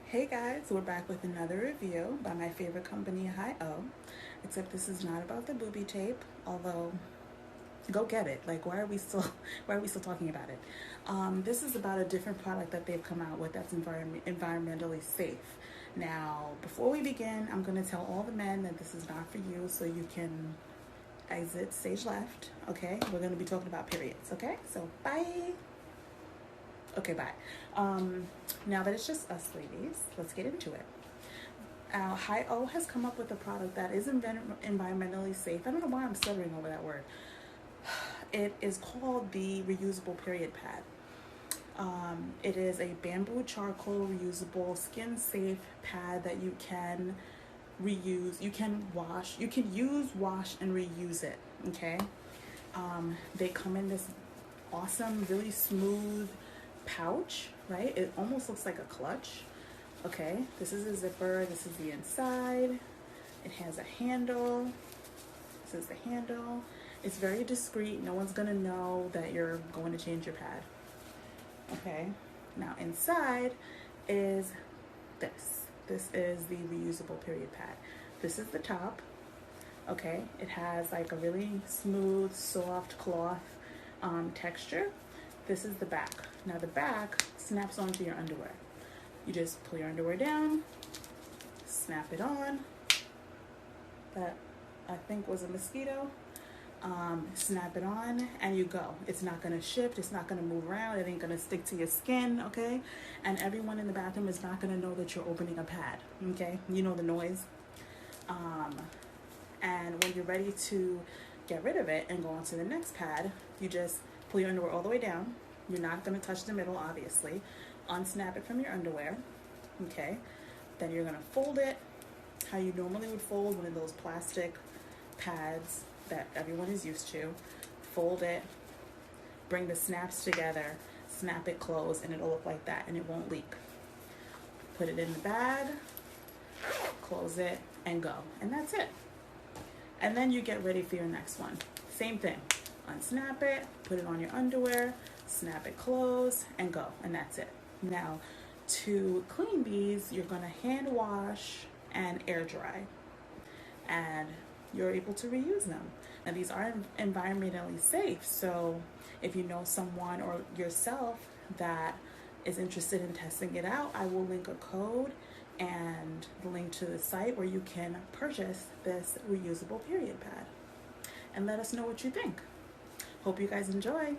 Hey guys, we're back with another review by my favorite company, HighOh. Except this is not about the booby tape, although go get it. Like, why are we still talking about it? This is about a different product that they've come out with that's environmentally safe. Now, before we begin, I'm going to tell all the men that this is not for you, so you can exit stage left. Okay, we're going to be talking about periods. Okay, so bye. Okay, bye. Now that it's just us ladies, let's get into it. HighOh has come up with a product that is environmentally safe. I don't know why I'm stuttering over that word. It is called the reusable period pad. It is a bamboo charcoal reusable skin safe pad that you can reuse. You can wash. You can use, wash, and reuse it. Okay. They come in this awesome, really smooth pouch, right? It almost looks like a clutch. Okay, this is a zipper. This is the inside. It has a handle. This is the handle. It's very discreet. No one's gonna know that you're going to change your pad. Okay, now inside is this. This is the reusable period pad. This is the top. Okay, it has like a really smooth, soft cloth texture. This is the back. Now the back snaps onto your underwear. You just pull your underwear down, snap it on. That I think was a mosquito. Snap it on and you go. It's not gonna shift, it's not gonna move around, it ain't gonna stick to your skin, okay? And everyone in the bathroom is not gonna know that you're opening a pad, okay? You know the noise. And when you're ready to get rid of it and go on to the next pad, you just pull your underwear all the way down. You're not going to touch the middle, obviously. Unsnap it from your underwear. Okay. Then you're going to fold it how you normally would fold one of those plastic pads that everyone is used to. Fold it. Bring the snaps together. Snap it closed, and it'll look like that, and it won't leak. Put it in the bag. Close it, and go. And that's it. And then you get ready for your next one. Same thing. Unsnap it, put it on your underwear, snap it closed, and go. And that's it. Now, to clean these, you're going to hand wash and air dry. And you're able to reuse them. Now, these are environmentally safe. So if you know someone or yourself that is interested in testing it out, I will link a code and the link to the site where you can purchase this reusable period pad. And let us know what you think. Hope you guys enjoy.